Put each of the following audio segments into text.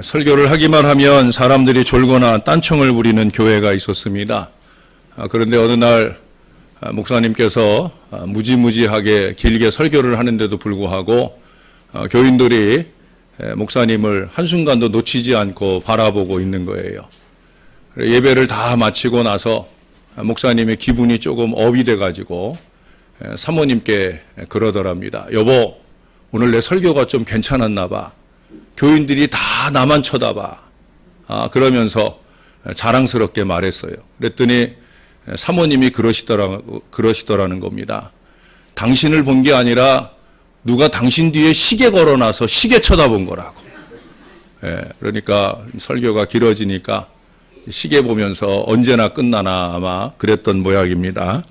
설교를 하기만 하면 사람들이 졸거나 딴청을 부리는 교회가 있었습니다. 그런데 어느 날 목사님께서 무지무지하게 길게 설교를 하는데도 불구하고 교인들이 목사님을 한순간도 놓치지 않고 바라보고 있는 거예요. 예배를 다 마치고 나서 목사님의 기분이 조금 업이 돼가지고 사모님께 그러더랍니다. 여보, 오늘 내 설교가 좀 괜찮았나 봐. 교인들이 다 나만 쳐다봐. 그러면서 자랑스럽게 말했어요. 그랬더니 사모님이 그러시더라는 겁니다. 당신을 본 게 아니라 누가 당신 뒤에 시계 걸어놔서 시계 쳐다본 거라고. 그러니까 설교가 길어지니까 시계 보면서 언제나 끝나나 아마 그랬던 모양입니다.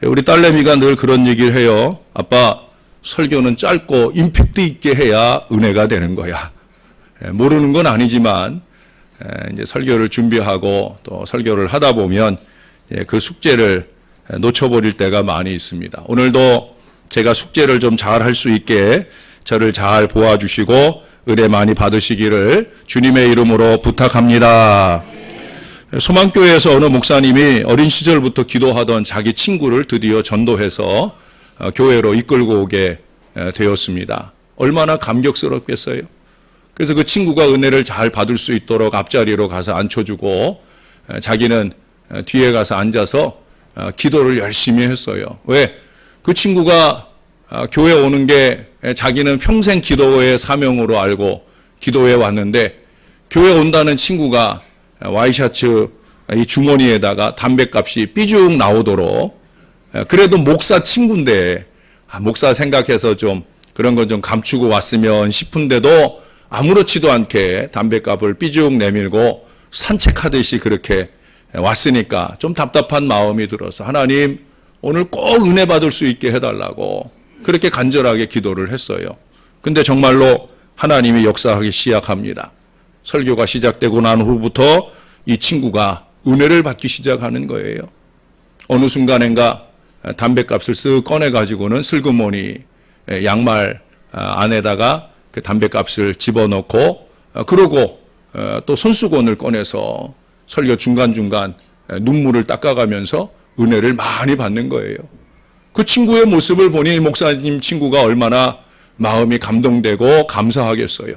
우리 딸내미가 늘 그런 얘기를 해요. 아빠, 설교는 짧고 임팩트 있게 해야 은혜가 되는 거야. 모르는 건 아니지만 이제 설교를 준비하고 또 설교를 하다 보면 그 숙제를 놓쳐버릴 때가 많이 있습니다. 오늘도 제가 숙제를 좀 잘 할 수 있게 저를 잘 도와주시고 은혜 많이 받으시기를 주님의 이름으로 부탁합니다. 소망교회에서 어느 목사님이 어린 시절부터 기도하던 자기 친구를 드디어 전도해서 교회로 이끌고 오게 되었습니다. 얼마나 감격스럽겠어요. 그래서 그 친구가 은혜를 잘 받을 수 있도록 앞자리로 가서 앉혀주고 자기는 뒤에 가서 앉아서 기도를 열심히 했어요. 왜? 그 친구가 교회 오는 게 자기는 평생 기도의 사명으로 알고 기도해 왔는데 교회 온다는 친구가 와이셔츠 이 주머니에다가 담뱃값이 삐죽 나오도록 그래도 목사 친구인데 목사 생각해서 좀 그런 건 좀 감추고 왔으면 싶은데도 아무렇지도 않게 담뱃값을 삐죽 내밀고 산책하듯이 그렇게 왔으니까 좀 답답한 마음이 들어서 하나님 오늘 꼭 은혜 받을 수 있게 해달라고 그렇게 간절하게 기도를 했어요. 근데 정말로 하나님이 역사하기 시작합니다. 설교가 시작되고 난 후부터 이 친구가 은혜를 받기 시작하는 거예요. 어느 순간인가 담뱃값을 쓱 꺼내가지고는 슬그머니 양말 안에다가 그 담뱃값을 집어넣고 그러고 또 손수건을 꺼내서 설교 중간중간 눈물을 닦아가면서 은혜를 많이 받는 거예요. 그 친구의 모습을 보니 목사님 친구가 얼마나 마음이 감동되고 감사하겠어요.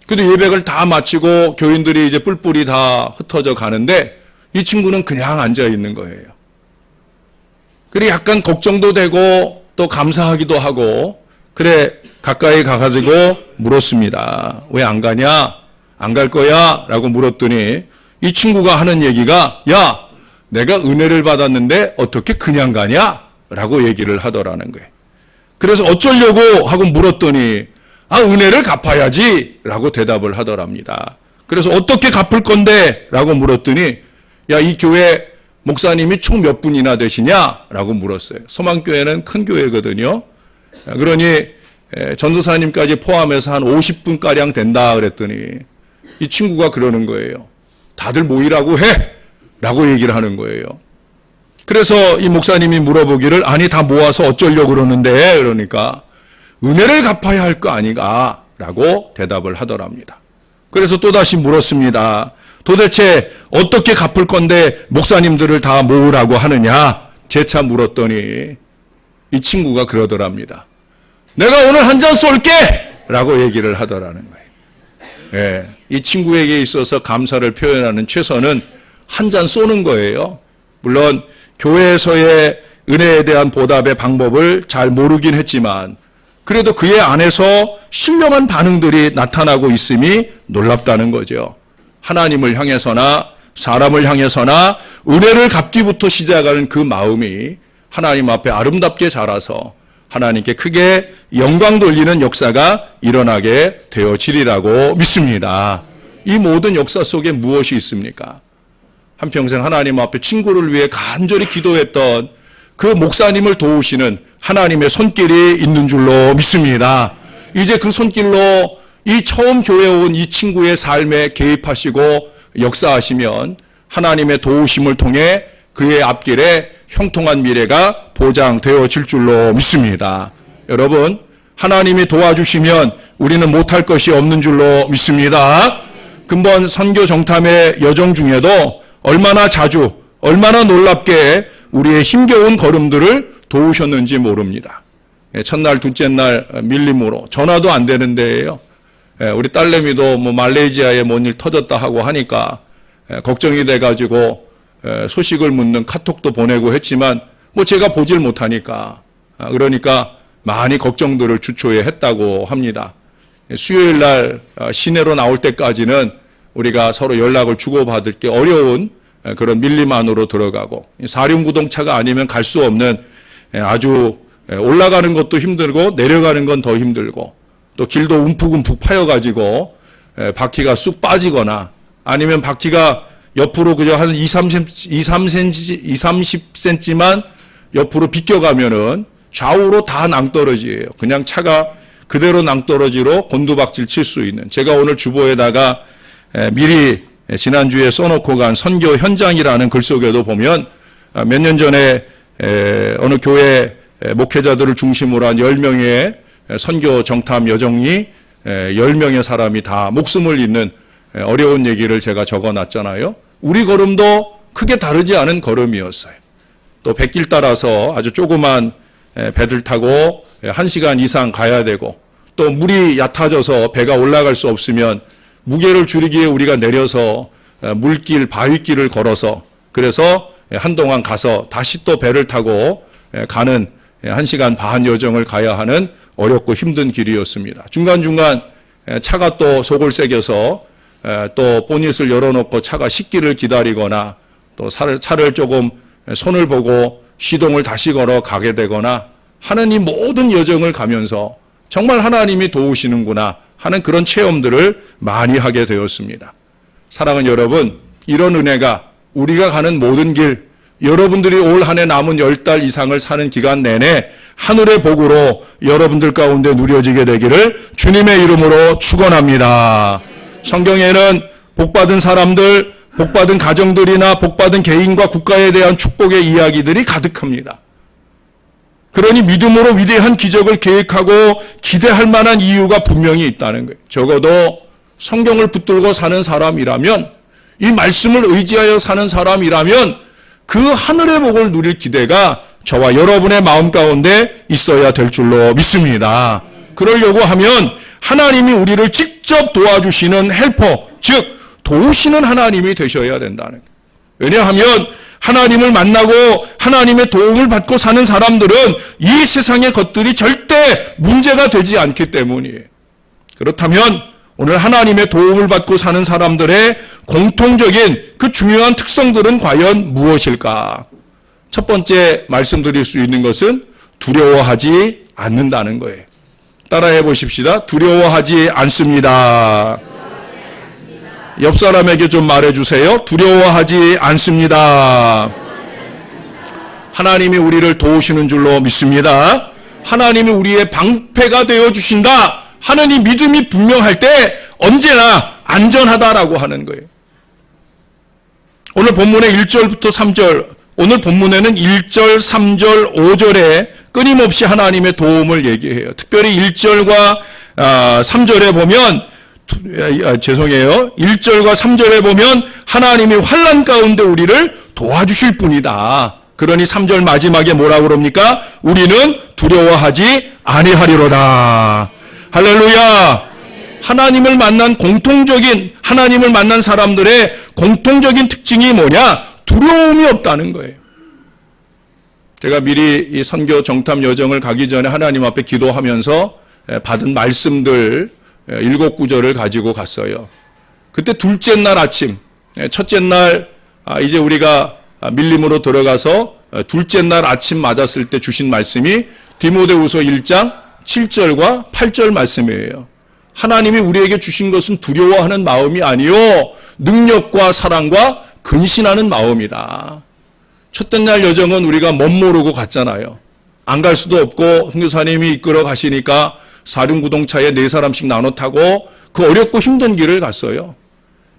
근데 예배를 다 마치고 교인들이 이제 뿔뿔이 다 흩어져 가는데 이 친구는 그냥 앉아 있는 거예요. 그래 약간 걱정도 되고 또 감사하기도 하고 그래 가까이 가가지고 물었습니다. 왜 안 가냐? 안 갈 거야? 라고 물었더니 이 친구가 하는 얘기가 야, 내가 은혜를 받았는데 어떻게 그냥 가냐? 라고 얘기를 하더라는 거예요. 그래서 어쩌려고 하고 물었더니 은혜를 갚아야지 라고 대답을 하더랍니다. 그래서 어떻게 갚을 건데? 라고 물었더니 야, 이 교회 목사님이 총 몇 분이나 되시냐? 라고 물었어요. 소망교회는 큰 교회거든요. 그러니 전도사님까지 포함해서 한 50분가량 된다 그랬더니 이 친구가 그러는 거예요. 다들 모이라고 해! 라고 얘기를 하는 거예요. 그래서 이 목사님이 물어보기를 아니 다 모아서 어쩌려고 그러는데 그러니까 은혜를 갚아야 할 거 아닌가 라고 대답을 하더랍니다. 그래서 또다시 물었습니다. 도대체 어떻게 갚을 건데 목사님들을 다 모으라고 하느냐 재차 물었더니 이 친구가 그러더랍니다. 내가 오늘 한 잔 쏠게! 라고 얘기를 하더라는 거예요. 이 친구에게 있어서 감사를 표현하는 최선은 한 잔 쏘는 거예요. 물론 교회에서의 은혜에 대한 보답의 방법을 잘 모르긴 했지만 그래도 그의 안에서 신령한 반응들이 나타나고 있음이 놀랍다는 거죠. 하나님을 향해서나 사람을 향해서나 은혜를 갚기부터 시작하는 그 마음이 하나님 앞에 아름답게 자라서 하나님께 크게 영광 돌리는 역사가 일어나게 되어지리라고 믿습니다. 이 모든 역사 속에 무엇이 있습니까? 한평생 하나님 앞에 친구를 위해 간절히 기도했던 그 목사님을 도우시는 하나님의 손길이 있는 줄로 믿습니다. 이제 그 손길로 이 처음 교회에 온 이 친구의 삶에 개입하시고 역사하시면 하나님의 도우심을 통해 그의 앞길에 형통한 미래가 보장되어질 줄로 믿습니다. 여러분, 하나님이 도와주시면 우리는 못할 것이 없는 줄로 믿습니다. 근본 선교 정탐의 여정 중에도 얼마나 자주, 얼마나 놀랍게 우리의 힘겨운 걸음들을 도우셨는지 모릅니다. 첫날, 둘째 날 밀림으로 전화도 안 되는 데예요. 우리 딸내미도 뭐 말레이시아에 뭔 일 터졌다 하고 하니까 걱정이 돼가지고 소식을 묻는 카톡도 보내고 했지만 뭐 제가 보질 못하니까 그러니까 많이 걱정들을 주초에 했다고 합니다. 수요일 날 시내로 나올 때까지는 우리가 서로 연락을 주고받을 게 어려운 그런 밀림 안으로 들어가고 사륜구동차가 아니면 갈 수 없는 아주 올라가는 것도 힘들고 내려가는 건 더 힘들고 또 길도 움푹움푹 파여가지고 바퀴가 쑥 빠지거나 아니면 바퀴가 옆으로 그저 한 30cm만 옆으로 비껴가면은 좌우로 다 낭떠러지예요. 그냥 차가 그대로 낭떠러지로 곤두박질 칠 수 있는. 제가 오늘 주보에다가 미리 지난주에 써놓고 간 선교 현장이라는 글 속에도 보면 몇 년 전에 어느 교회 목회자들을 중심으로 한 10명의 선교 정탐 여정이 10명의 사람이 다 목숨을 잃는 어려운 얘기를 제가 적어놨잖아요. 우리 걸음도 크게 다르지 않은 걸음이었어요. 또 백길 따라서 아주 조그만 배들 타고 1시간 이상 가야 되고 또 물이 얕아져서 배가 올라갈 수 없으면 무게를 줄이기 위해 우리가 내려서 물길, 바위길을 걸어서 그래서 한동안 가서 다시 또 배를 타고 가는 1시간 반 여정을 가야 하는 어렵고 힘든 길이었습니다. 중간중간 차가 또 속을 새겨서 또 보닛을 열어놓고 차가 식기를 기다리거나 또 차를 조금 손을 보고 시동을 다시 걸어 가게 되거나 하는 이 모든 여정을 가면서 정말 하나님이 도우시는구나 하는 그런 체험들을 많이 하게 되었습니다. 사랑하는 여러분, 이런 은혜가 우리가 가는 모든 길, 여러분들이 올 한 해 남은 10달 이상을 사는 기간 내내 하늘의 복으로 여러분들 가운데 누려지게 되기를 주님의 이름으로 축원합니다. 성경에는 복받은 사람들, 복받은 가정들이나 복받은 개인과 국가에 대한 축복의 이야기들이 가득합니다. 그러니 믿음으로 위대한 기적을 계획하고 기대할 만한 이유가 분명히 있다는 거예요. 적어도 성경을 붙들고 사는 사람이라면, 이 말씀을 의지하여 사는 사람이라면 그 하늘의 복을 누릴 기대가 저와 여러분의 마음 가운데 있어야 될 줄로 믿습니다. 그러려고 하면 하나님이 우리를 직접 도와주시는 헬퍼, 즉 도우시는 하나님이 되셔야 된다는 거예요. 왜냐하면 하나님을 만나고 하나님의 도움을 받고 사는 사람들은 이 세상의 것들이 절대 문제가 되지 않기 때문이에요. 그렇다면 오늘 하나님의 도움을 받고 사는 사람들의 공통적인 그 중요한 특성들은 과연 무엇일까? 첫 번째 말씀드릴 수 있는 것은 두려워하지 않는다는 거예요. 따라해 보십시다. 두려워하지 않습니다. 옆 사람에게 좀 말해주세요. 두려워하지 않습니다. 하나님이 우리를 도우시는 줄로 믿습니다. 하나님이 우리의 방패가 되어주신다 하는 이 믿음이 분명할 때 언제나 안전하다라고 하는 거예요. 오늘 본문의 1절부터 3절, 오늘 본문에는 1절, 3절, 5절에 끊임없이 하나님의 도움을 얘기해요. 특별히 1절과 3절에 보면 죄송해요. 1절과 3절에 보면 하나님이 환난 가운데 우리를 도와주실 분이다. 그러니 3절 마지막에 뭐라고 그럽니까? 우리는 두려워하지 아니하리로다. 할렐루야. 하나님을 만난 하나님을 만난 사람들의 공통적인 특징이 뭐냐? 두려움이 없다는 거예요. 제가 미리 이 선교 정탐 여정을 가기 전에 하나님 앞에 기도하면서 받은 말씀들 7구절을 가지고 갔어요. 그때 둘째 날 아침, 첫째 날 이제 우리가 밀림으로 들어가서 둘째 날 아침 맞았을 때 주신 말씀이 디모데후서 1장 7절과 8절 말씀이에요. 하나님이 우리에게 주신 것은 두려워하는 마음이 아니요 능력과 사랑과 근신하는 마음이다. 첫째 날 여정은 우리가 멋모르고 갔잖아요. 안 갈 수도 없고 선교사님이 이끌어 가시니까 사륜구동차에 4사람씩 나눠 타고 그 어렵고 힘든 길을 갔어요.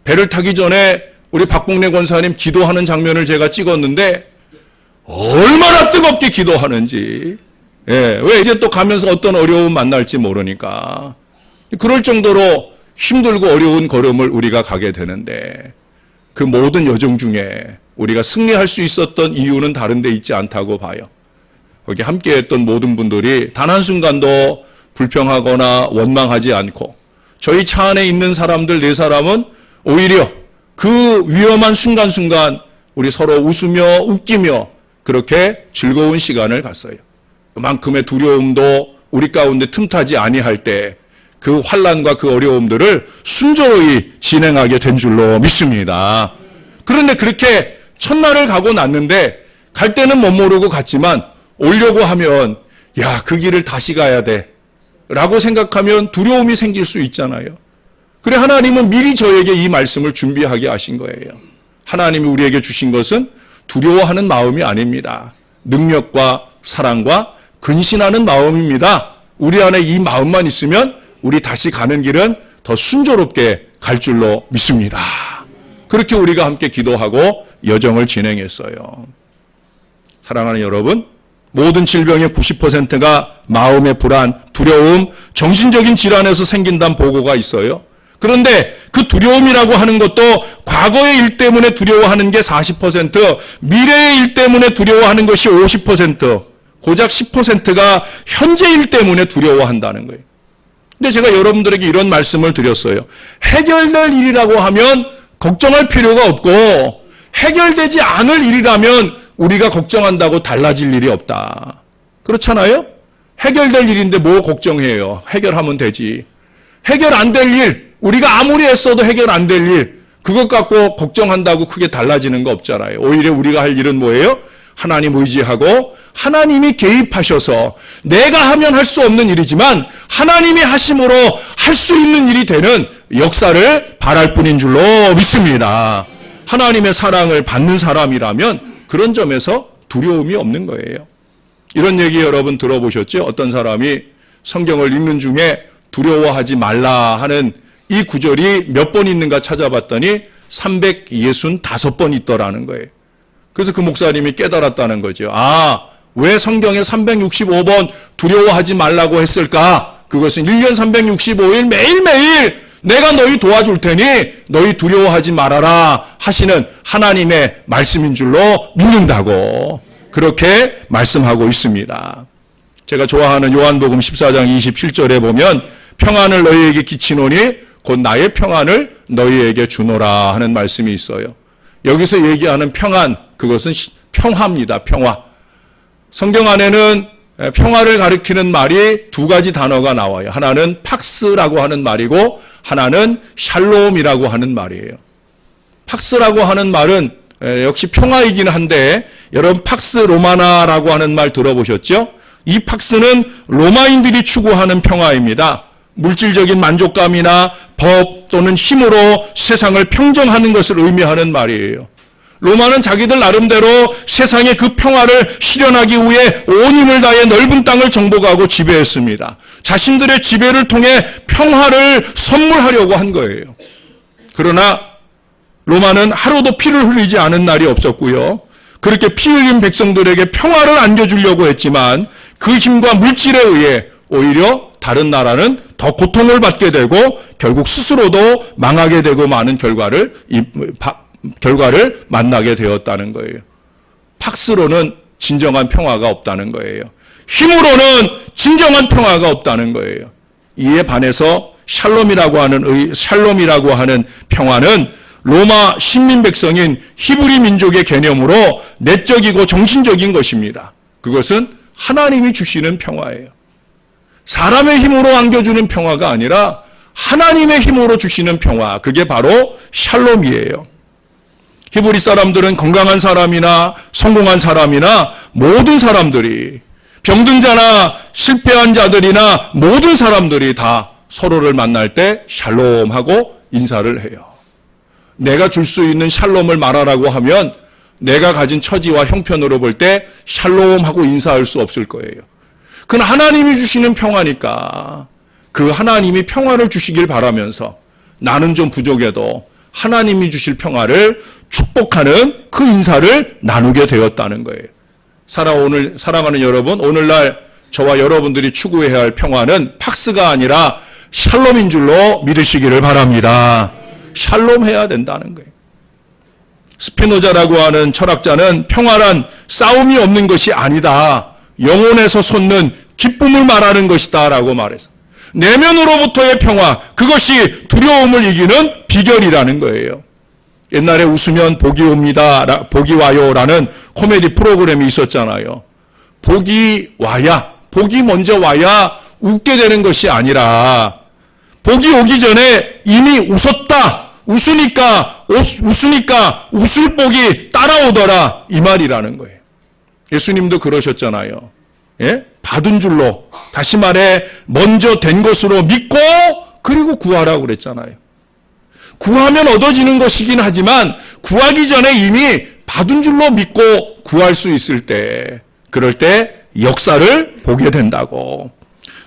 배를 타기 전에 우리 박봉래 권사님 기도하는 장면을 제가 찍었는데 얼마나 뜨겁게 기도하는지 예, 왜 이제 또 가면서 어떤 어려움 만날지 모르니까. 그럴 정도로 힘들고 어려운 걸음을 우리가 가게 되는데 그 모든 여정 중에 우리가 승리할 수 있었던 이유는 다른 데 있지 않다고 봐요. 거기 함께했던 모든 분들이 단 한순간도 불평하거나 원망하지 않고 저희 차 안에 있는 사람들 4사람은 오히려 그 위험한 순간순간 우리 서로 웃으며 웃기며 그렇게 즐거운 시간을 갔어요. 그만큼의 두려움도 우리 가운데 틈타지 아니할 때 그 환난과 그 어려움들을 순조로이 진행하게 된 줄로 믿습니다. 그런데 그렇게 첫날을 가고 났는데 갈 때는 못 모르고 갔지만 오려고 하면 야, 그 길을 다시 가야 돼 라고 생각하면 두려움이 생길 수 있잖아요. 그래 하나님은 미리 저에게 이 말씀을 준비하게 하신 거예요. 하나님이 우리에게 주신 것은 두려워하는 마음이 아닙니다. 능력과 사랑과 근신하는 마음입니다. 우리 안에 이 마음만 있으면 우리 다시 가는 길은 더 순조롭게 갈 줄로 믿습니다. 그렇게 우리가 함께 기도하고 여정을 진행했어요. 사랑하는 여러분, 모든 질병의 90%가 마음의 불안, 두려움, 정신적인 질환에서 생긴다는 보고가 있어요. 그런데 그 두려움이라고 하는 것도 과거의 일 때문에 두려워하는 게 40%, 미래의 일 때문에 두려워하는 것이 50%, 고작 10%가 현재 일 때문에 두려워한다는 거예요. 근데 제가 여러분들에게 이런 말씀을 드렸어요. 해결될 일이라고 하면 걱정할 필요가 없고 해결되지 않을 일이라면 우리가 걱정한다고 달라질 일이 없다. 그렇잖아요? 해결될 일인데 뭐 걱정해요? 해결하면 되지. 해결 안 될 일, 우리가 아무리 애써도 해결 안 될 일, 그것 갖고 걱정한다고 크게 달라지는 거 없잖아요. 오히려 우리가 할 일은 뭐예요? 하나님 의지하고 하나님이 개입하셔서 내가 하면 할 수 없는 일이지만 하나님이 하심으로 할 수 있는 일이 되는 역사를 바랄 뿐인 줄로 믿습니다. 하나님의 사랑을 받는 사람이라면 그런 점에서 두려움이 없는 거예요. 이런 얘기 여러분 들어보셨죠? 어떤 사람이 성경을 읽는 중에 두려워하지 말라 하는 이 구절이 몇 번 있는가 찾아봤더니 365번 있더라는 거예요. 그래서 그 목사님이 깨달았다는 거죠. 아, 왜 성경에 365번 두려워하지 말라고 했을까? 그것은 1년 365일 매일매일 내가 너희 도와줄 테니 너희 두려워하지 말아라 하시는 하나님의 말씀인 줄로 믿는다고 그렇게 말씀하고 있습니다. 제가 좋아하는 요한복음 14장 27절에 보면 평안을 너희에게 끼치노니 곧 나의 평안을 너희에게 주노라 하는 말씀이 있어요. 여기서 얘기하는 평안, 그것은 평화입니다. 평화. 성경 안에는 평화를 가리키는 말이 2가지 단어가 나와요. 하나는 팍스라고 하는 말이고 하나는 샬롬이라고 하는 말이에요. 팍스라고 하는 말은 역시 평화이긴 한데 여러분 팍스 로마나라고 하는 말 들어보셨죠? 이 팍스는 로마인들이 추구하는 평화입니다. 물질적인 만족감이나 법 또는 힘으로 세상을 평정하는 것을 의미하는 말이에요. 로마는 자기들 나름대로 세상의 그 평화를 실현하기 위해 온 힘을 다해 넓은 땅을 정복하고 지배했습니다. 자신들의 지배를 통해 평화를 선물하려고 한 거예요. 그러나 로마는 하루도 피를 흘리지 않은 날이 없었고요. 그렇게 피 흘린 백성들에게 평화를 안겨주려고 했지만 그 힘과 물질에 의해 오히려 다른 나라는 더 고통을 받게 되고 결국 스스로도 망하게 되고 많은 결과를 만나게 되었다는 거예요. pak스로는 진정한 평화가 없다는 거예요. 힘으로는 진정한 평화가 없다는 거예요. 이에 반해서 샬롬이라고 하는 평화는 로마 식민 백성인 히브리 민족의 개념으로 내적이고 정신적인 것입니다. 그것은 하나님이 주시는 평화예요. 사람의 힘으로 안겨주는 평화가 아니라 하나님의 힘으로 주시는 평화, 그게 바로 샬롬이에요. 히브리 사람들은 건강한 사람이나 성공한 사람이나 모든 사람들이 병든 자나 실패한 자들이나 모든 사람들이 다 서로를 만날 때 샬롬하고 인사를 해요. 내가 줄 수 있는 샬롬을 말하라고 하면 내가 가진 처지와 형편으로 볼 때 샬롬하고 인사할 수 없을 거예요. 그건 하나님이 주시는 평화니까 그 하나님이 평화를 주시길 바라면서 나는 좀 부족해도 하나님이 주실 평화를 축복하는 그 인사를 나누게 되었다는 거예요. 사랑하는 여러분, 오늘날 저와 여러분들이 추구해야 할 평화는 팍스가 아니라 샬롬인 줄로 믿으시기를 바랍니다. 샬롬해야 된다는 거예요. 스피노자라고 하는 철학자는 평화란 싸움이 없는 것이 아니다. 영혼에서 솟는 기쁨을 말하는 것이다 라고 말해서 내면으로부터의 평화, 그것이 두려움을 이기는 비결이라는 거예요. 옛날에 웃으면 복이 옵니다, 복이 와요라는 코미디 프로그램이 있었잖아요. 복이 와야, 복이 먼저 와야 웃게 되는 것이 아니라 복이 오기 전에 이미 웃었다. 웃으니까 웃을 복이 따라오더라. 이 말이라는 거예요. 예수님도 그러셨잖아요. 예? 받은 줄로, 다시 말해 먼저 된 것으로 믿고 그리고 구하라고 그랬잖아요. 구하면 얻어지는 것이긴 하지만 구하기 전에 이미 받은 줄로 믿고 구할 수 있을 때, 그럴 때 역사를 보게 된다고.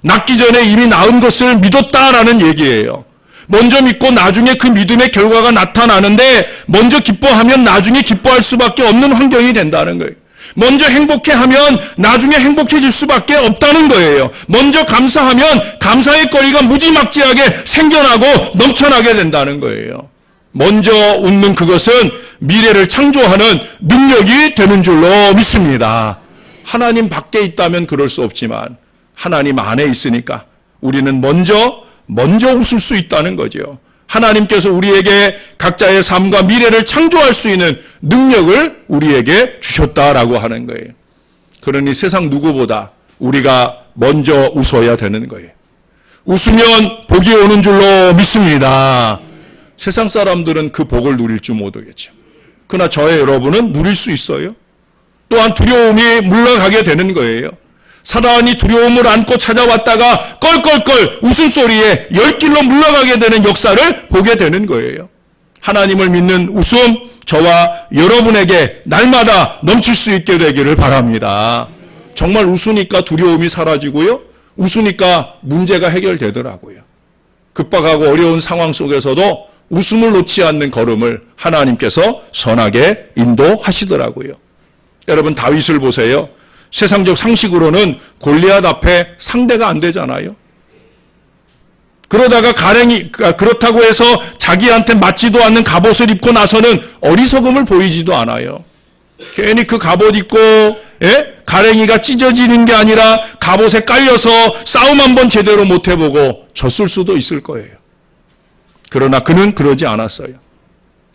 낳기 전에 이미 낳은 것을 믿었다라는 얘기예요. 먼저 믿고 나중에 그 믿음의 결과가 나타나는데 먼저 기뻐하면 나중에 기뻐할 수밖에 없는 환경이 된다는 거예요. 먼저 행복해하면 나중에 행복해질 수밖에 없다는 거예요. 먼저 감사하면 감사의 거리가 무지막지하게 생겨나고 넘쳐나게 된다는 거예요. 먼저 웃는 그것은 미래를 창조하는 능력이 되는 줄로 믿습니다. 하나님 밖에 있다면 그럴 수 없지만 하나님 안에 있으니까 우리는 먼저 웃을 수 있다는 거죠. 하나님께서 우리에게 각자의 삶과 미래를 창조할 수 있는 능력을 우리에게 주셨다라고 하는 거예요. 그러니 세상 누구보다 우리가 먼저 웃어야 되는 거예요. 웃으면 복이 오는 줄로 믿습니다. 세상 사람들은 그 복을 누릴 줄 모르겠죠. 그러나 저의 여러분은 누릴 수 있어요. 또한 두려움이 물러가게 되는 거예요. 사단이 두려움을 안고 찾아왔다가 껄껄껄 웃음소리에 열길로 물러가게 되는 역사를 보게 되는 거예요. 하나님을 믿는 웃음, 저와 여러분에게 날마다 넘칠 수 있게 되기를 바랍니다. 정말 웃으니까 두려움이 사라지고요. 웃으니까 문제가 해결되더라고요. 급박하고 어려운 상황 속에서도 웃음을 놓지 않는 걸음을 하나님께서 선하게 인도하시더라고요. 여러분 다윗을 보세요. 세상적 상식으로는 골리앗 앞에 상대가 안 되잖아요. 그러다가 그렇다고 해서 자기한테 맞지도 않는 갑옷을 입고 나서는 어리석음을 보이지도 않아요. 괜히 그 갑옷 입고 가랭이가 찢어지는 게 아니라 갑옷에 깔려서 싸움 한번 제대로 못 해보고 졌을 수도 있을 거예요. 그러나 그는 그러지 않았어요.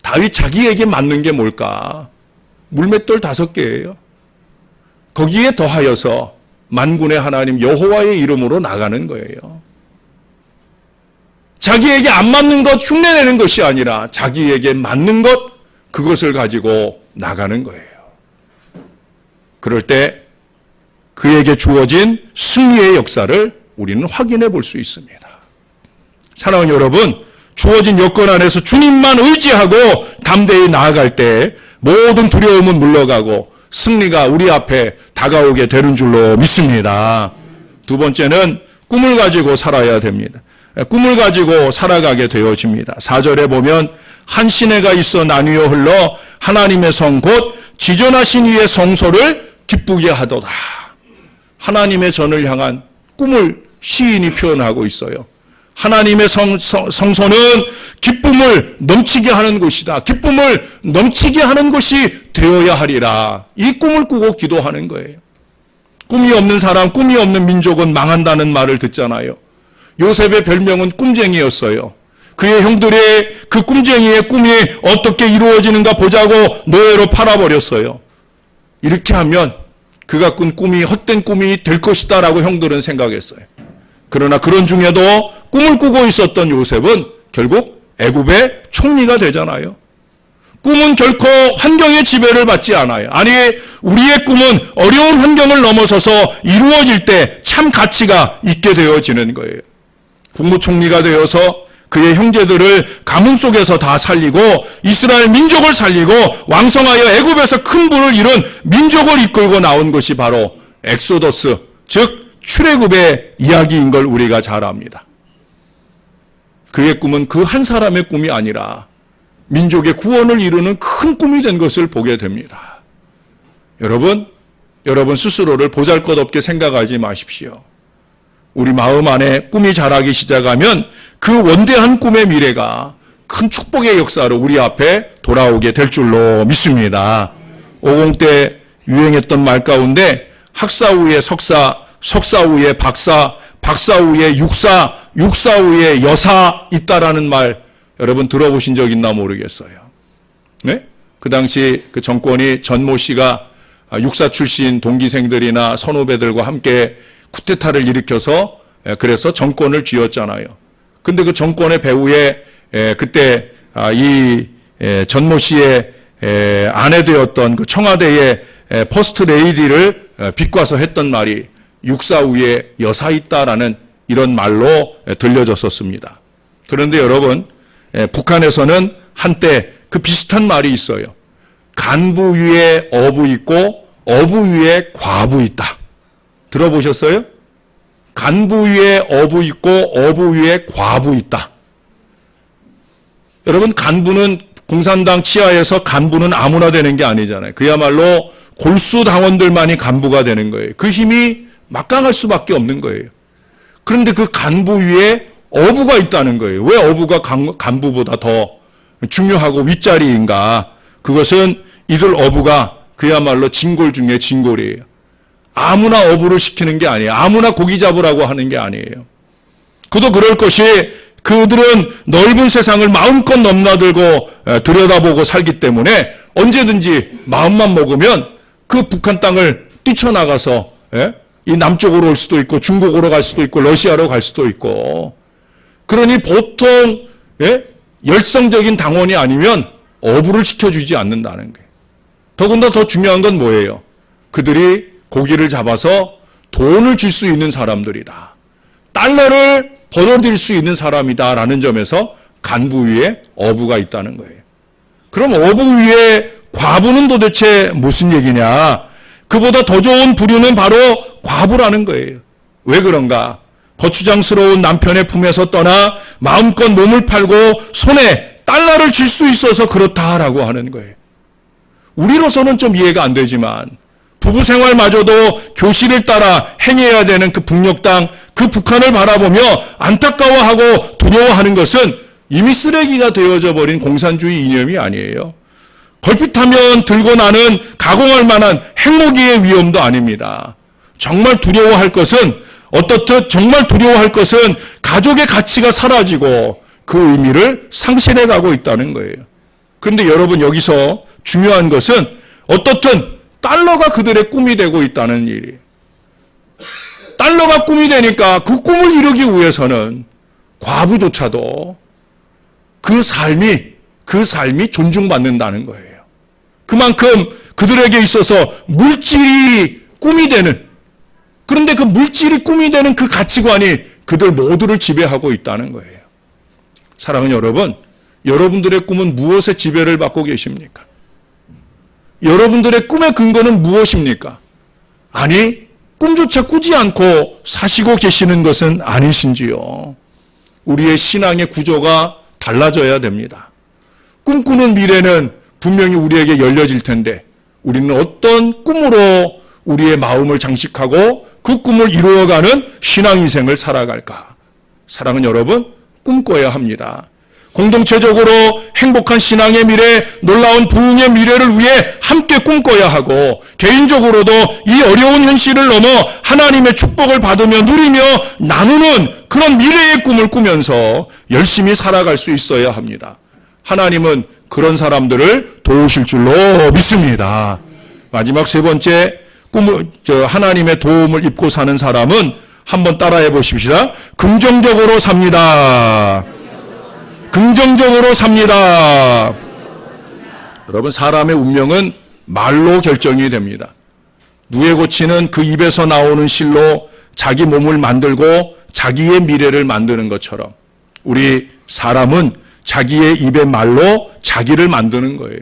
다윗 자기에게 맞는 게 뭘까? 물맷돌 5개예요. 거기에 더하여서 만군의 하나님 여호와의 이름으로 나가는 거예요. 자기에게 안 맞는 것 흉내내는 것이 아니라 자기에게 맞는 것, 그것을 가지고 나가는 거예요. 그럴 때 그에게 주어진 승리의 역사를 우리는 확인해 볼 수 있습니다. 사랑하는 여러분, 주어진 여건 안에서 주님만 의지하고 담대히 나아갈 때 모든 두려움은 물러가고 승리가 우리 앞에 다가오게 되는 줄로 믿습니다. 두 번째는 꿈을 가지고 살아야 됩니다. 꿈을 가지고 살아가게 되어집니다. 4절에 보면 한 시내가 있어 나뉘어 흘러 하나님의 성 곧 지존하신 이의 성소를 기쁘게 하도다. 하나님의 전을 향한 꿈을 시인이 표현하고 있어요. 하나님의 성소는 기쁨을 넘치게 하는 곳이다. 기쁨을 넘치게 하는 곳이 되어야 하리라. 이 꿈을 꾸고 기도하는 거예요. 꿈이 없는 사람, 꿈이 없는 민족은 망한다는 말을 듣잖아요. 요셉의 별명은 꿈쟁이였어요. 그의 형들이 그 꿈쟁이의 꿈이 어떻게 이루어지는가 보자고 노예로 팔아버렸어요. 이렇게 하면 그가 꾼 꿈이 헛된 꿈이 될 것이다 라고 형들은 생각했어요. 그러나 그런 중에도 꿈을 꾸고 있었던 요셉은 결국 애굽의 총리가 되잖아요. 꿈은 결코 환경의 지배를 받지 않아요. 아니, 우리의 꿈은 어려운 환경을 넘어서서 이루어질 때 참 가치가 있게 되어지는 거예요. 국무총리가 되어서 그의 형제들을 가뭄 속에서 다 살리고 이스라엘 민족을 살리고 왕성하여 애굽에서 큰 부를 이룬 민족을 이끌고 나온 것이 바로 엑소더스, 즉 출애굽의 이야기인 걸 우리가 잘 압니다. 그의 꿈은 그 한 사람의 꿈이 아니라 민족의 구원을 이루는 큰 꿈이 된 것을 보게 됩니다. 여러분, 여러분 스스로를 보잘것없게 생각하지 마십시오. 우리 마음 안에 꿈이 자라기 시작하면 그 원대한 꿈의 미래가 큰 축복의 역사로 우리 앞에 돌아오게 될 줄로 믿습니다. 50 때 유행했던 말 가운데 학사 후에 석사, 석사 후에 박사, 박사 후에 육사, 육사 후에 여사 있다라는 말 여러분 들어보신 적 있나 모르겠어요. 네? 그 당시 그 정권이 전모 씨가 육사 출신 동기생들이나 선후배들과 함께 쿠데타를 일으켜서 그래서 정권을 쥐었잖아요. 근데 그 정권의 배후에 그때 이 전모 씨의 아내 되었던 그 청와대의 퍼스트 레이디를 비꼬아서 했던 말이 육사 후에 여사 있다라는 이런 말로 들려졌었습니다. 그런데 여러분, 북한에서는 한때 그 비슷한 말이 있어요. 간부 위에 어부 있고 어부 위에 과부 있다. 들어보셨어요? 간부 위에 어부 있고 어부 위에 과부 있다. 여러분, 간부는 공산당 치하에서 간부는 아무나 되는 게 아니잖아요. 그야말로 골수 당원들만이 간부가 되는 거예요. 그 힘이 막강할 수밖에 없는 거예요. 그런데 그 간부 위에 어부가 있다는 거예요. 왜 어부가 간부보다 더 중요하고 윗자리인가? 그것은 이들 어부가 그야말로 진골 중에 진골이에요. 아무나 어부를 시키는 게 아니에요. 아무나 고기 잡으라고 하는 게 아니에요. 그도 그럴 것이 그들은 넓은 세상을 마음껏 넘나들고 들여다보고 살기 때문에 언제든지 마음만 먹으면 그 북한 땅을 뛰쳐나가서 이 남쪽으로 올 수도 있고 중국으로 갈 수도 있고 러시아로 갈 수도 있고, 그러니 보통 열성적인 당원이 아니면 어부를 시켜주지 않는다는 거예요. 더군다나 더 중요한 건 뭐예요? 그들이 고기를 잡아서 돈을 줄 수 있는 사람들이다. 달러를 벌어들일 수 있는 사람이다라는 점에서 간부 위에 어부가 있다는 거예요. 그럼 어부 위에 과부는 도대체 무슨 얘기냐? 그보다 더 좋은 부류는 바로 과부라는 거예요. 왜 그런가? 거추장스러운 남편의 품에서 떠나 마음껏 몸을 팔고 손에 달러를 줄 수 있어서 그렇다라고 하는 거예요. 우리로서는 좀 이해가 안 되지만 부부 생활마저도 교실을 따라 행해야 되는 그 북녘 땅, 그 북한을 바라보며 안타까워하고 두려워하는 것은 이미 쓰레기가 되어져 버린 공산주의 이념이 아니에요. 걸핏하면 들고 나는 가공할 만한 핵무기의 위험도 아닙니다. 정말 두려워할 것은 어떻듯 정말 두려워할 것은 가족의 가치가 사라지고 그 의미를 상실해 가고 있다는 거예요. 그런데 여러분, 여기서 중요한 것은 어떻든 달러가 그들의 꿈이 되고 있다는 일이에요. 달러가 꿈이 되니까 그 꿈을 이루기 위해서는 과부조차도 그 삶이 존중받는다는 거예요. 그만큼 그들에게 있어서 물질이 꿈이 되는, 그런데 그 물질이 꿈이 되는 그 가치관이 그들 모두를 지배하고 있다는 거예요. 사랑하는 여러분, 여러분들의 꿈은 무엇에 지배를 받고 계십니까? 여러분들의 꿈의 근거는 무엇입니까? 아니, 꿈조차 꾸지 않고 사시고 계시는 것은 아니신지요? 우리의 신앙의 구조가 달라져야 됩니다. 꿈꾸는 미래는 분명히 우리에게 열려질 텐데 우리는 어떤 꿈으로 우리의 마음을 장식하고 그 꿈을 이루어가는 신앙인생을 살아갈까? 사랑하는 여러분, 꿈꿔야 합니다. 공동체적으로 행복한 신앙의 미래, 놀라운 부흥의 미래를 위해 함께 꿈꿔야 하고, 개인적으로도 이 어려운 현실을 넘어 하나님의 축복을 받으며 누리며 나누는 그런 미래의 꿈을 꾸면서 열심히 살아갈 수 있어야 합니다. 하나님은 그런 사람들을 도우실 줄로 믿습니다. 마지막 세 번째, 하나님의 도움을 입고 사는 사람은 한번 따라해 보십시다. 긍정적으로 삽니다. 긍정적으로 삽니다. 여러분, 사람의 운명은 말로 결정이 됩니다. 누에 고치는 그 입에서 나오는 실로 자기 몸을 만들고 자기의 미래를 만드는 것처럼 우리 사람은 자기의 입의 말로 자기를 만드는 거예요.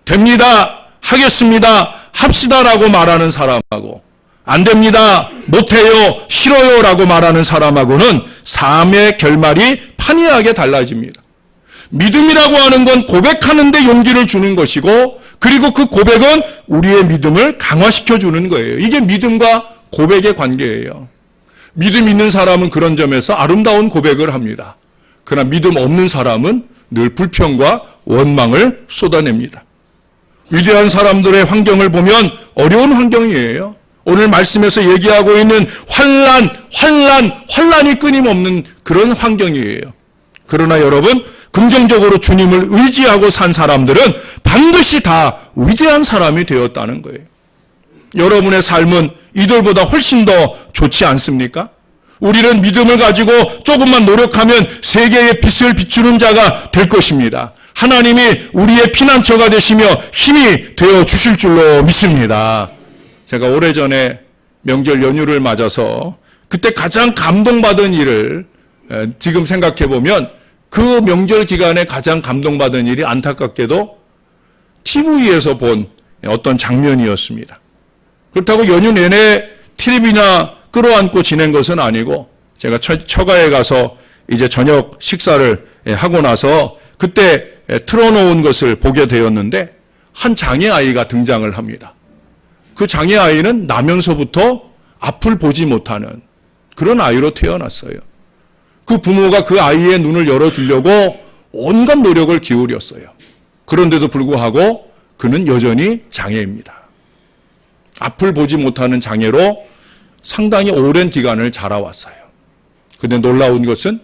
됩니다, 하겠습니다, 합시다라고 말하는 사람하고 안 됩니다, 못해요, 싫어요라고 말하는 사람하고는 삶의 결말이 판이하게 달라집니다. 믿음이라고 하는 건 고백하는 데 용기를 주는 것이고, 그리고 그 고백은 우리의 믿음을 강화시켜 주는 거예요. 이게 믿음과 고백의 관계예요. 믿음 있는 사람은 그런 점에서 아름다운 고백을 합니다. 그러나 믿음 없는 사람은 늘 불평과 원망을 쏟아냅니다. 위대한 사람들의 환경을 보면 어려운 환경이에요. 오늘 말씀에서 얘기하고 있는 환란이 끊임없는 그런 환경이에요. 그러나 여러분, 긍정적으로 주님을 의지하고 산 사람들은 반드시 다 위대한 사람이 되었다는 거예요. 여러분의 삶은 이들보다 훨씬 더 좋지 않습니까? 우리는 믿음을 가지고 조금만 노력하면 세계의 빛을 비추는 자가 될 것입니다. 하나님이 우리의 피난처가 되시며 힘이 되어 주실 줄로 믿습니다. 제가 오래전에 명절 연휴를 맞아서 그때 가장 감동받은 일을 지금 생각해 보면 그 명절 기간에 가장 감동받은 일이 안타깝게도 TV에서 본 어떤 장면이었습니다. 그렇다고 연휴 내내 TV나 끌어안고 지낸 것은 아니고 제가 처가에 가서 이제 저녁 식사를 하고 나서 그때 틀어놓은 것을 보게 되었는데 한 장애아이가 등장을 합니다. 그 장애아이는 나면서부터 앞을 보지 못하는 그런 아이로 태어났어요. 그 부모가 그 아이의 눈을 열어주려고 온갖 노력을 기울였어요. 그런데도 불구하고 그는 여전히 장애입니다. 앞을 보지 못하는 장애로 상당히 오랜 기간을 자라왔어요. 그런데 놀라운 것은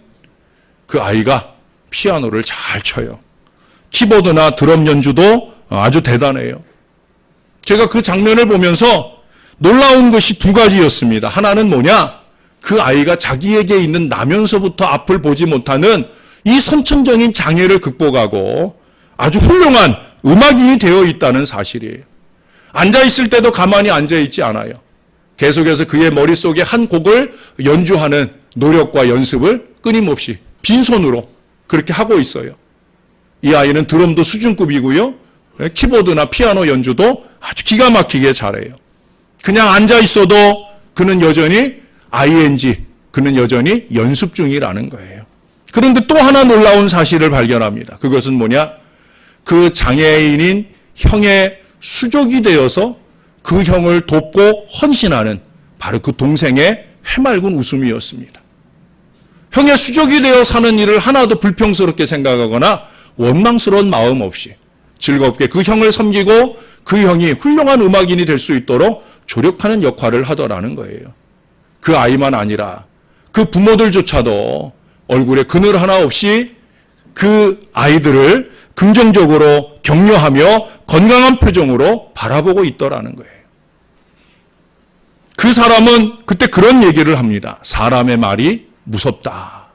그 아이가 피아노를 잘 쳐요. 키보드나 드럼 연주도 아주 대단해요. 제가 그 장면을 보면서 놀라운 것이 두 가지였습니다. 하나는 뭐냐? 그 아이가 자기에게 있는 나면서부터 앞을 보지 못하는 이 선천적인 장애를 극복하고 아주 훌륭한 음악인이 되어 있다는 사실이에요. 앉아있을 때도 가만히 앉아있지 않아요. 계속해서 그의 머릿속에 한 곡을 연주하는 노력과 연습을 끊임없이 빈손으로 그렇게 하고 있어요. 이 아이는 드럼도 수준급이고요. 키보드나 피아노 연주도 아주 기가 막히게 잘해요. 그냥 앉아있어도 그는 여전히 그는 여전히 연습 중이라는 거예요. 그런데 또 하나 놀라운 사실을 발견합니다. 그것은 뭐냐? 그 장애인인 형의 수족이 되어서 그 형을 돕고 헌신하는 바로 그 동생의 해맑은 웃음이었습니다. 형의 수족이 되어 사는 일을 하나도 불평스럽게 생각하거나 원망스러운 마음 없이 즐겁게 그 형을 섬기고 그 형이 훌륭한 음악인이 될 수 있도록 조력하는 역할을 하더라는 거예요. 그 아이만 아니라 그 부모들조차도 얼굴에 그늘 하나 없이 그 아이들을 긍정적으로 격려하며 건강한 표정으로 바라보고 있더라는 거예요. 그 사람은 그때 그런 얘기를 합니다. 사람의 말이 무섭다.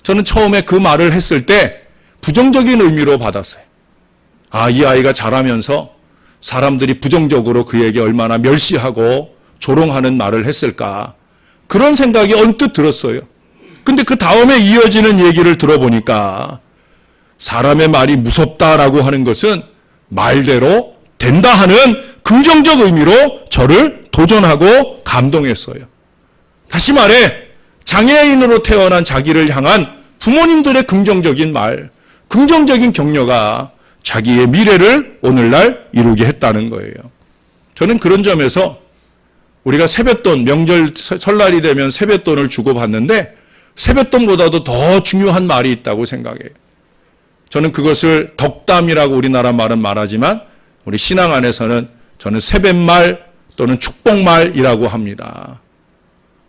저는 처음에 그 말을 했을 때 부정적인 의미로 받았어요. 이 아이가 자라면서 사람들이 부정적으로 그에게 얼마나 멸시하고 조롱하는 말을 했을까. 그런 생각이 언뜻 들었어요. 근데 그 다음에 이어지는 얘기를 들어보니까 사람의 말이 무섭다라고 하는 것은 말대로 된다 하는 긍정적 의미로 저를 도전하고 감동했어요. 다시 말해 장애인으로 태어난 자기를 향한 부모님들의 긍정적인 말, 긍정적인 격려가 자기의 미래를 오늘날 이루게 했다는 거예요. 저는 그런 점에서 우리가 세뱃돈, 명절 설날이 되면 세뱃돈을 주고받는데 세뱃돈보다도 더 중요한 말이 있다고 생각해요. 저는 그것을 덕담이라고 우리나라 말은 말하지만 우리 신앙 안에서는 저는 세뱃말 또는 축복말이라고 합니다.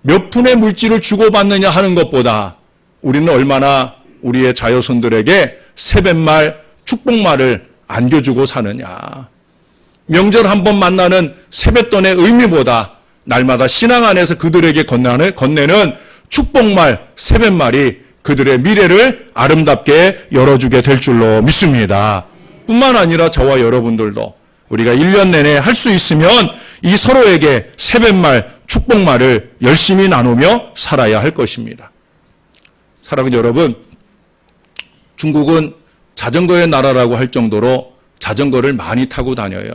몇 푼의 물질을 주고받느냐 하는 것보다 우리는 얼마나 우리의 자녀손들에게 세뱃말, 축복말을 안겨주고 사느냐. 명절 한 번 만나는 세뱃돈의 의미보다 날마다 신앙 안에서 그들에게 건네는 축복말, 세뱃말이 그들의 미래를 아름답게 열어주게 될 줄로 믿습니다. 뿐만 아니라 저와 여러분들도 우리가 1년 내내 할 수 있으면 이 서로에게 세뱃말, 축복말을 열심히 나누며 살아야 할 것입니다. 사랑하는 여러분, 중국은 자전거의 나라라고 할 정도로 자전거를 많이 타고 다녀요.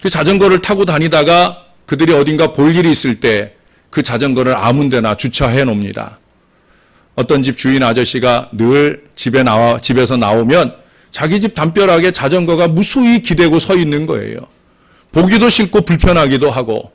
그 자전거를 타고 다니다가 그들이 어딘가 볼 일이 있을 때 그 자전거를 아무 데나 주차해 놓습니다. 어떤 집 주인 아저씨가 늘 집에서 나오면 자기 집 담벼락에 자전거가 무수히 기대고 서 있는 거예요. 보기도 싫고 불편하기도 하고,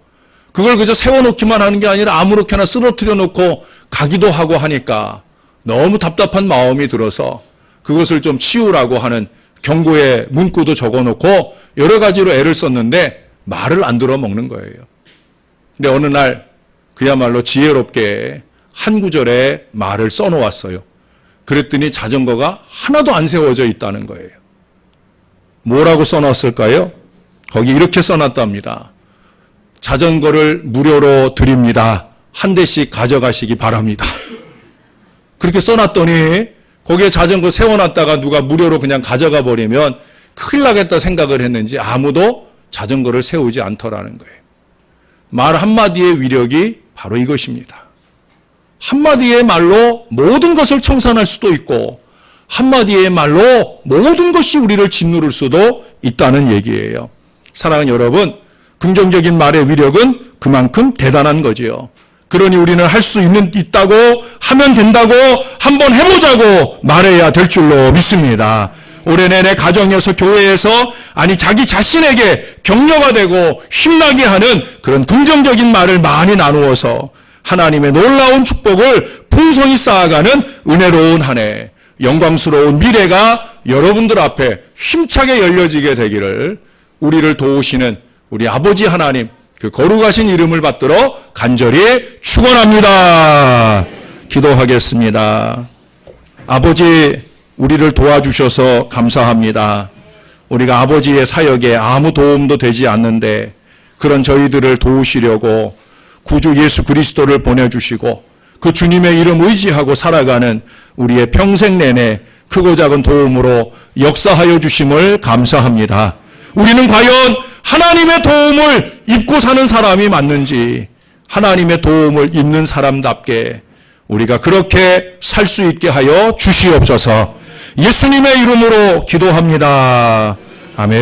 그걸 그저 세워놓기만 하는 게 아니라 아무렇게나 쓰러뜨려 놓고 가기도 하고 하니까 너무 답답한 마음이 들어서 그것을 좀 치우라고 하는 경고의 문구도 적어놓고 여러 가지로 애를 썼는데 말을 안 들어먹는 거예요. 근데 어느 날 그야말로 지혜롭게 한 구절에 말을 써놓았어요. 그랬더니 자전거가 하나도 안 세워져 있다는 거예요. 뭐라고 써놨을까요? 거기 이렇게 써놨답니다. 자전거를 무료로 드립니다. 한 대씩 가져가시기 바랍니다. 그렇게 써놨더니 거기에 자전거 세워놨다가 누가 무료로 그냥 가져가 버리면 큰일 나겠다 생각을 했는지 아무도 자전거를 세우지 않더라는 거예요. 말 한마디의 위력이 바로 이것입니다. 한마디의 말로 모든 것을 청산할 수도 있고 한마디의 말로 모든 것이 우리를 짓누를 수도 있다는 얘기예요. 사랑하는 여러분, 긍정적인 말의 위력은 그만큼 대단한 거지요. 그러니 우리는 할 수 있다고, 하면 된다고, 한번 해보자고 말해야 될 줄로 믿습니다. 올해 내내 가정에서, 교회에서, 아니 자기 자신에게 격려가 되고 힘나게 하는 그런 긍정적인 말을 많이 나누어서 하나님의 놀라운 축복을 풍성히 쌓아가는 은혜로운 한 해, 영광스러운 미래가 여러분들 앞에 힘차게 열려지게 되기를 우리를 도우시는 우리 아버지 하나님, 그 거룩하신 이름을 받들어 간절히 축원합니다. 기도하겠습니다. 아버지, 우리를 도와주셔서 감사합니다. 우리가 아버지의 사역에 아무 도움도 되지 않는데 그런 저희들을 도우시려고 구주 예수 그리스도를 보내주시고 그 주님의 이름 의지하고 살아가는 우리의 평생 내내 크고 작은 도움으로 역사하여 주심을 감사합니다. 우리는 과연 하나님의 도움을 입고 사는 사람이 맞는지, 하나님의 도움을 입는 사람답게 우리가 그렇게 살 수 있게 하여 주시옵소서. 예수님의 이름으로 기도합니다. 아멘.